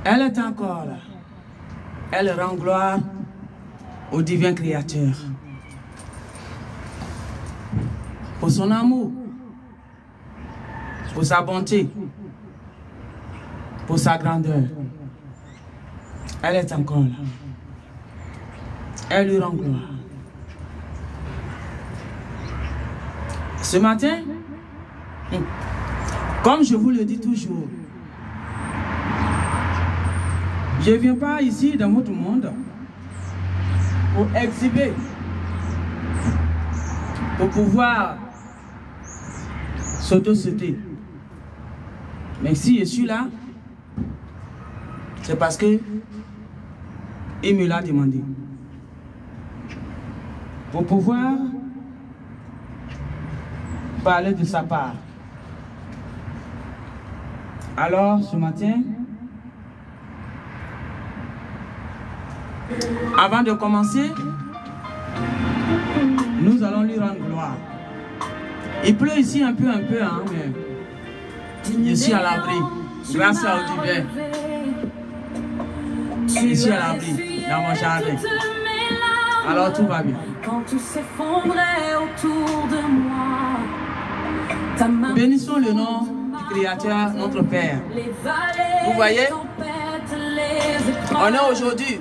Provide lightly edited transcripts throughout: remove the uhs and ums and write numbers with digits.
Elle est encore là. Elle rend gloire au divin Créateur. Pour son amour, pour sa bonté, pour sa grandeur. Elle est encore là. Elle lui rend gloire. Ce matin, comme je vous le dis toujours, je ne viens pas ici dans votre monde pour exhiber, pour pouvoir s'auto-sauter. Mais si je suis là, c'est parce que il me l'a demandé. Pour pouvoir parler de sa part. Alors, ce matin, avant de commencer, nous allons lui rendre gloire. Il pleut ici un peu, hein, mais je suis à l'abri, grâce à Dieu. Je suis à l'abri, dans mon jardin. Alors tout va bien. Quand tout s'effondrait autour de moi, bénissons le nom du Créateur, notre Père. Vous voyez, on est aujourd'hui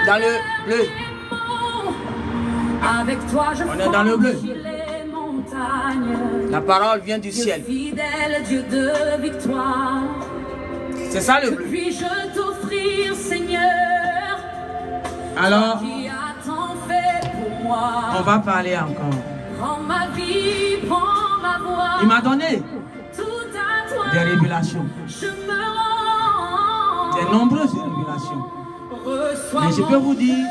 dans le bleu. On est dans le bleu. La parole vient du ciel. C'est ça le bleu. Alors, on va parler encore. Il m'a donné des révélations. Des nombreuses révélations. Mais je peux vous dire,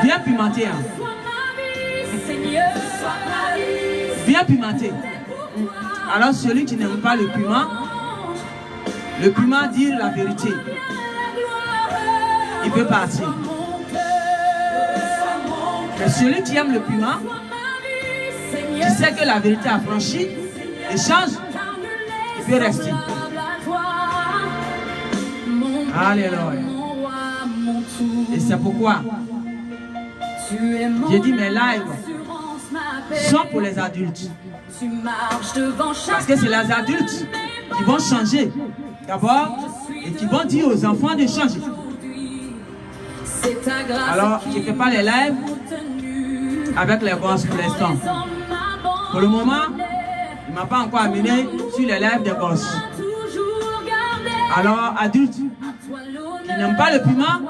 bien pimenté. Hein. Bien pimenté. Alors celui qui n'aime pas le piment dit la vérité. Il peut partir. Mais celui qui aime le piment, qui sait que la vérité a franchi et change, il peut rester. Alléluia. Et c'est pourquoi j'ai dit mes lives sont pour les adultes. Parce que c'est les adultes qui vont changer d'abord et qui vont dire aux enfants de changer. Alors, je ne fais pas les lives avec les gosses pour l'instant. Pour le moment, il ne m'a pas encore amené sur les lives des gosses. Alors, adultes qui n'aiment pas le piment,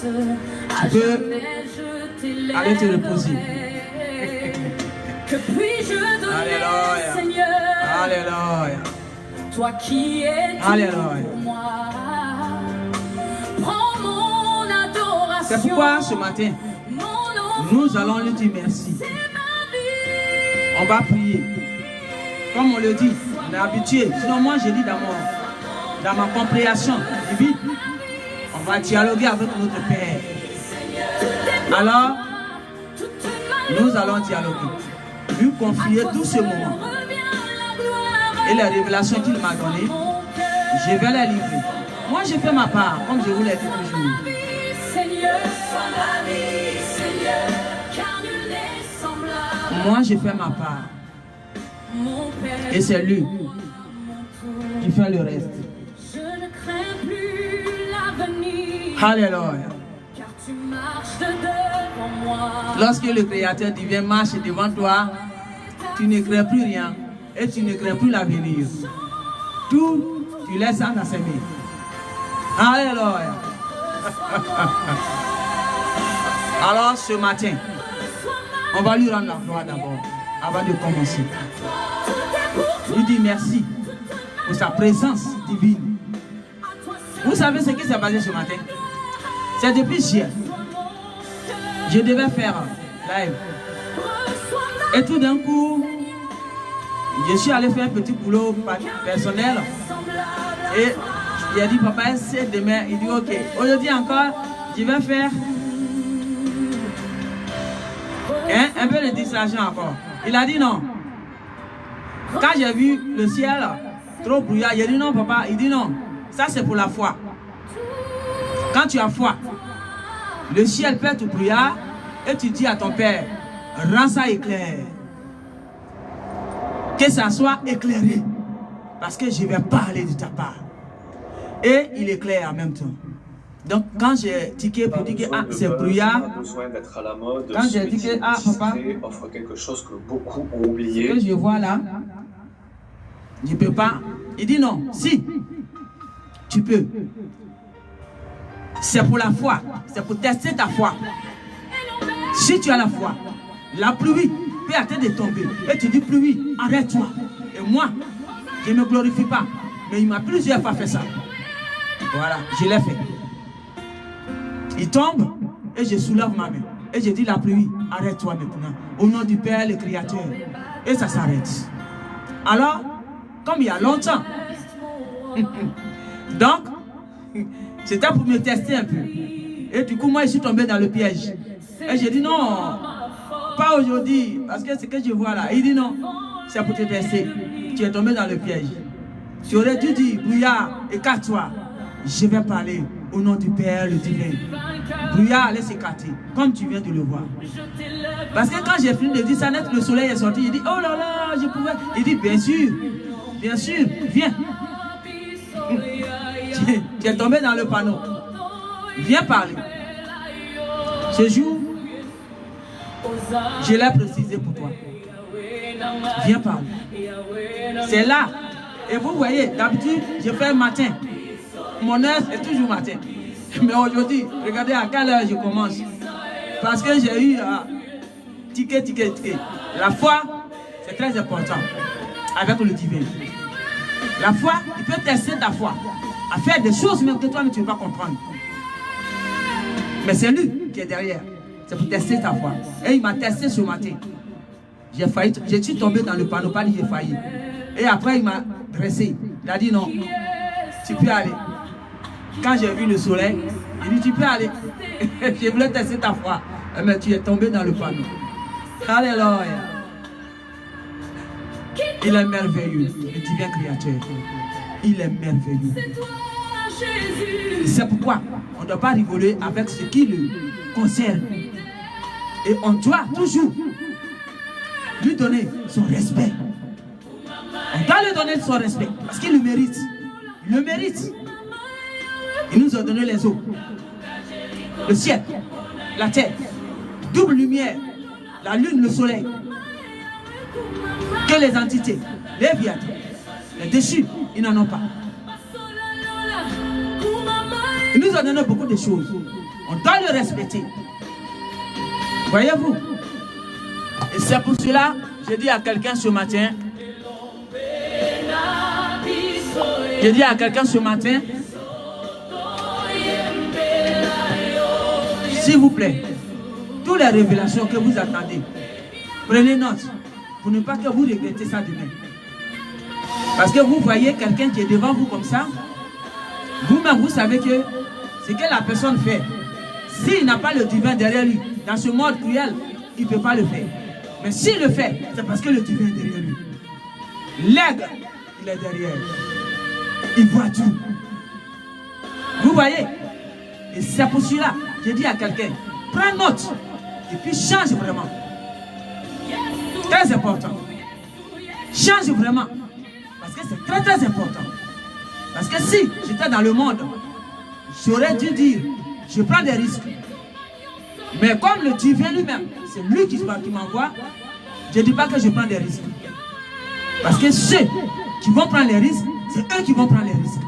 tu peux aller te reposer. Alléluia. Alléluia. Toi qui es Alléluia. C'est pourquoi ce matin, nous allons lui dire merci. On va prier. Comme on le dit, on est habitué. Sinon moi je dis dans ma compréhension divine, on va dialoguer avec notre Père. Alors, nous allons dialoguer. Lui confier tous ces moments. Et les révélations qu'il m'a données, je vais les livrer. Moi je fais ma part, comme je vous l'ai dit toujours. Moi, je fais ma part. Et c'est lui qui fait le reste. Alléluia. Lorsque le Créateur divin marche devant toi, tu ne crains plus rien et tu ne crains plus l'avenir. Tout, tu laisses ça dans ses mains. Alléluia. Alors ce matin, on va lui rendre la gloire d'abord, avant de commencer. Lui dire merci pour sa présence divine. Vous savez ce qui s'est passé ce matin? C'est depuis hier. Je devais faire live. Et tout d'un coup, je suis allé faire un petit boulot personnel. Et il a dit, papa, c'est demain. Il dit, ok. Aujourd'hui encore, je vais faire un peu de distraction encore. Il a dit non. Quand j'ai vu le ciel, trop brouillard. Il dit non, papa. Il dit non. Ça, c'est pour la foi. Quand tu as foi, le ciel perd tout brouillard et tu dis à ton père, rends ça éclair. Que ça soit éclairé. Parce que je vais parler de ta part. Et il éclaire en même temps. Donc quand j'ai tiqué pour dire que ah, c'est brouillard, quand j'ai dit que ah papa, offre quelque chose que beaucoup ont oublié. Ce que je vois là, je ne peux pas. Il dit non, si, tu peux. C'est pour la foi, c'est pour tester ta foi. Si tu as la foi, la pluie peut attendre de tomber. Et tu dis pluie, arrête-toi. Et moi, je ne me glorifie pas. Mais il m'a plusieurs fois fait ça. Voilà, je l'ai fait. Il tombe et je soulève ma main. Et je dis la pluie, arrête-toi maintenant. Au nom du Père, le Créateur. Et ça s'arrête. Alors, comme il y a longtemps. Donc, c'était pour me tester un peu. Et du coup, moi, je suis tombé dans le piège. Et j'ai dit non, pas aujourd'hui. Parce que ce que je vois là, il dit non, c'est pour te tester. Tu es tombé dans le piège. Tu aurais dû dire, brouillard, écarte-toi. Je vais parler au nom du Père, le divin. Brouillard, allez s'écarter, comme tu viens de le voir. Parce que quand j'ai fini de dire ça net, le soleil est sorti. Il dit, oh là là, je pouvais. Il dit, bien sûr, viens. Tu es tombé dans le panneau. Viens parler. Ce jour, je l'ai précisé pour toi. Viens parler. C'est là. Et vous voyez, d'habitude, je fais matin. Mon heure, c'est toujours matin. Mais aujourd'hui, regardez à quelle heure je commence. Parce que j'ai eu ticket. La foi, c'est très important avec le divin. La foi, il peut tester ta foi. À faire des choses même que toi, tu ne vas pas comprendre. Mais c'est lui qui est derrière. C'est pour tester ta foi. Et il m'a testé ce matin. J'ai failli, je suis tombé dans le panneau, pas dit j'ai failli. Et après, il m'a dressé. Il a dit non, tu peux aller. Quand j'ai vu le soleil, il dit tu peux aller. Je voulais tester ta foi. Mais tu es tombé dans le panneau. Alléluia. Il est merveilleux, le divin créateur. Il est merveilleux. C'est pourquoi on ne doit pas rigoler avec ce qui le concerne. Et on doit toujours lui donner son respect. On doit lui donner son respect parce qu'il le mérite. Il le mérite. Il nous a donné les eaux, le ciel, la terre, double lumière, la lune, le soleil. Que les entités, les viatres, les déchus, ils n'en ont pas. Il nous a donné beaucoup de choses. On doit le respecter. Voyez-vous? Et c'est pour cela, je dis à quelqu'un ce matin, s'il vous plaît, toutes les révélations que vous attendez, prenez note pour ne pas que vous regrettez ça demain. Parce que vous voyez quelqu'un qui est devant vous comme ça, vous-même vous savez que ce que la personne fait, s'il n'a pas le divin derrière lui, dans ce monde cruel, il ne peut pas le faire. Mais s'il le fait, c'est parce que le divin est derrière lui. L'aigle, il est derrière. Il voit tout. Vous voyez? Et c'est pour cela, je dis à quelqu'un, prends note et puis change vraiment. Très important. Change vraiment. Parce que c'est très très important. Parce que si j'étais dans le monde, j'aurais dû dire, je prends des risques. Mais comme le divin lui-même, c'est lui qui m'envoie, je ne dis pas que je prends des risques. Parce que ceux qui vont prendre les risques, c'est eux qui vont prendre les risques.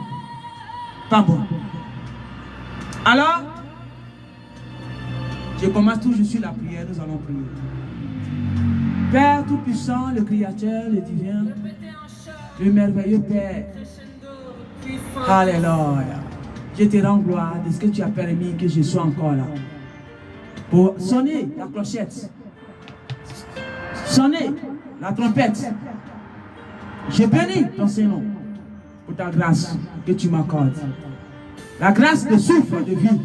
Pas bon. Alors, je commence toujours sur la prière, nous allons prier. Père Tout-Puissant, le Créateur, le Divin, le merveilleux Père. Alléluia. Je te rends gloire de ce que tu as permis que je sois encore là. Pour sonner la clochette, sonner la trompette. Je bénis ton Seigneur pour ta grâce que tu m'accordes. La grâce de souffle de vie.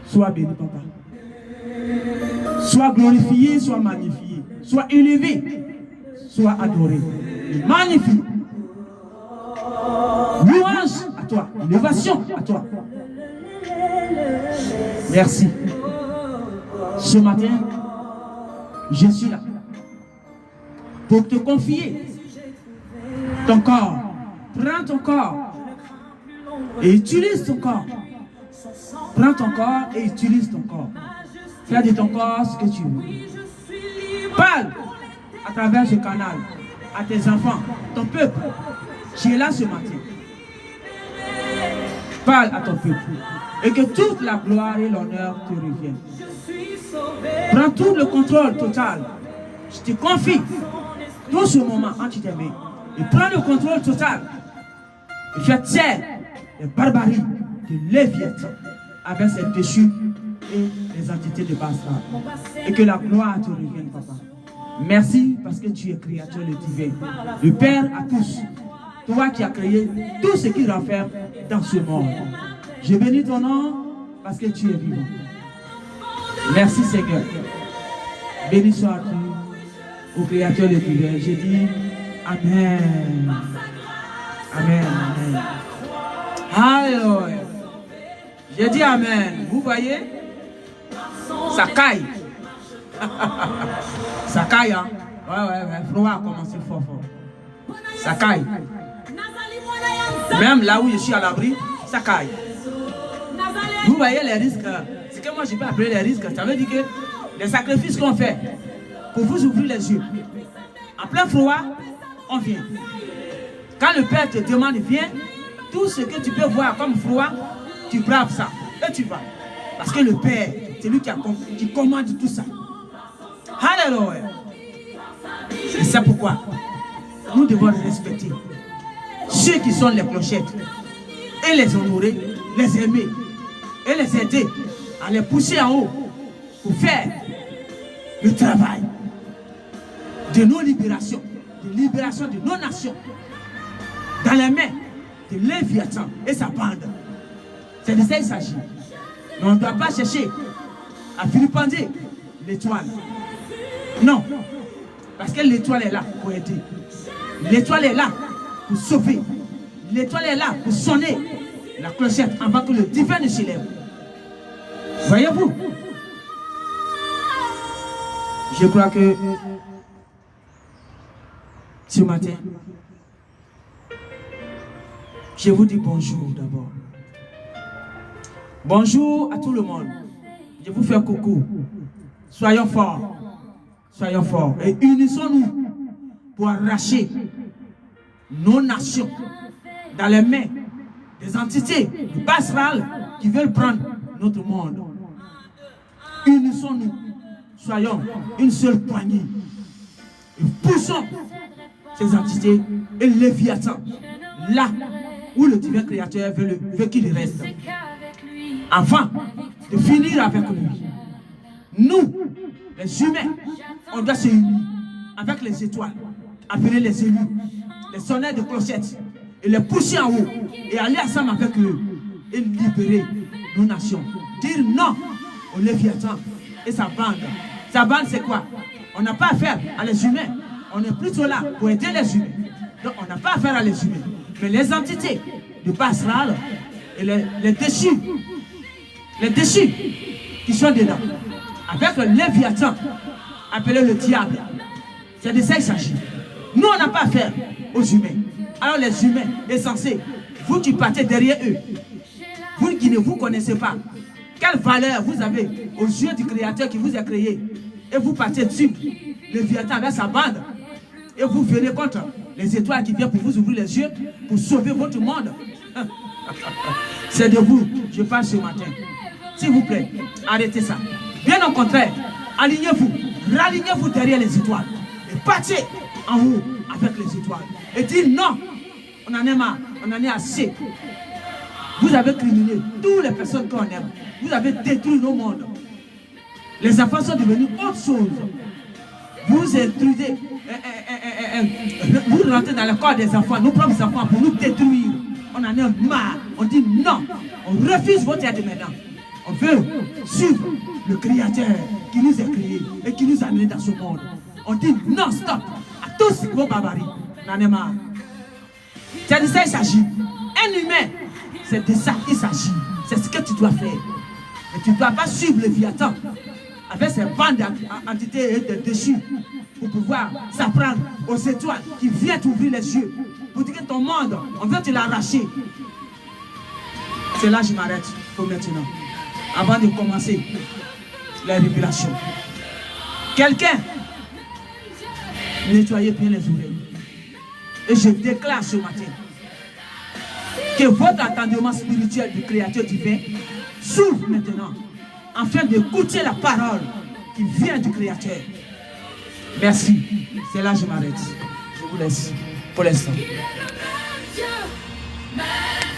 Sois béni, papa. Sois glorifié, sois magnifié. Sois élevé, sois adoré. Magnifique Une ovation à toi. Merci. Ce matin, je suis là pour te confier ton corps. Prends ton corps et utilise ton corps. Prends ton corps et utilise ton corps. Fais de ton corps ce que tu veux. Parle à travers ce canal à tes enfants, ton peuple. Tu es là ce matin. Parle à ton peuple. Et que toute la gloire et l'honneur te reviennent. Prends tout le contrôle total. Je te confie tout ce moment entre tes mains. Et prends le contrôle total. Et fais taire les barbaries de Léviathan avec ses déchus et les entités de Basra. Et que la gloire te revienne, papa. Merci parce que tu es créateur le divin. Le Père à tous. Toi qui as créé tout ce qui renferme dans ce monde. Je bénis ton nom parce que tu es vivant. Merci Seigneur. Béni sois-tu au créateur le divin. Je dis Amen. Amen. Amen. Alléluia. Je dis Amen. Vous voyez? Ça caille. Ça caille, hein? Ouais. Froid a commencé fort. Ça caille. Même là où je suis à l'abri, ça caille. Vous voyez les risques. Ce que moi je peux appeler les risques, ça veut dire que les sacrifices qu'on fait pour vous ouvrir les yeux. En plein froid, on vient. Quand le Père te demande, viens, tout ce que tu peux voir comme froid, tu braves ça et tu vas. Parce que le Père, c'est lui qui commande tout ça. Alléluia. Et c'est pourquoi nous devons respecter ceux qui sont les clochettes et les honorer, les aimer et les aider à les pousser en haut pour faire le travail de nos libérations, de libération de nos nations dans les mains de Léviathan et sa bande. C'est de ça qu'il s'agit. Mais on ne doit pas chercher à vilipender l'étoile. Non. Parce que l'étoile est là pour aider. L'étoile est là pour sauver. L'étoile est là pour sonner la clochette avant que le divin ne s'élève. Voyez-vous? Je crois que ce matin, je vous dis bonjour d'abord. Bonjour à tout le monde. Je vous fais coucou. Soyons forts. Soyons forts. Et unissons-nous pour arracher nos nations dans les mains des entités du Basral qui veulent prendre notre monde. Unissons-nous. Soyons une seule poignée. Et poussons ces entités et Léviathan là où le divin créateur veut qu'il reste. Avant de finir avec lui. Nous, les humains, on doit se unir avec les étoiles, appeler les élus, les sonneurs de clochettes et les pousser en haut et aller ensemble avec eux et libérer nos nations. Dire non au Léviathan et sa bande. Sa bande, c'est quoi? On n'a pas affaire à les humains. On est plutôt là pour aider les humains. Donc, on n'a pas affaire à les humains. Mais les entités de Basral et les déchus qui sont dedans, avec le Léviathan, appelé le diable, c'est de ça qu'il s'agit. Nous, on n'a pas affaire aux humains. Alors les humains, insensés, vous qui partez derrière eux, vous qui ne vous connaissez pas, quelle valeur vous avez aux yeux du Créateur qui vous a créé, et vous partez dessus, le Léviathan avec sa bande, et vous venez contre les étoiles qui viennent pour vous ouvrir les yeux, pour sauver votre monde. C'est de vous, je parle ce matin. S'il vous plaît, arrêtez ça. Bien au contraire, alignez-vous, ralignez-vous derrière les étoiles, et partez en haut avec les étoiles. Et dites non, on en est marre, on en est assez. Vous avez criminé toutes les personnes qu'on aime. Vous avez détruit nos mondes. Les enfants sont devenus autre chose. Vous intrudez, vous rentrez dans le corps des enfants, nos propres enfants, pour nous détruire. On en est marre. On dit non. On refuse votre aide maintenant. On veut suivre le Créateur qui nous a créés et qui nous a amenés dans ce monde. On dit non, stop à tous vos barbaries. On en est marre. C'est de ça qu'il s'agit. Un humain C'est de ça qu'il s'agit. C'est ce que tu dois faire. Et tu ne dois pas suivre le Léviathan avec ses bandes d'entités dessus pour pouvoir s'apprendre aux étoiles qui viennent t'ouvrir les yeux pour dire que ton monde, on veut te l'arracher. C'est là que je m'arrête pour maintenant. Avant de commencer les révélations. Quelqu'un, nettoyez bien les oreilles. Et je déclare ce matin que votre entendement spirituel du Créateur divin s'ouvre maintenant afin d'écouter la parole qui vient du Créateur. Merci. C'est là que je m'arrête. Je vous laisse pour l'instant.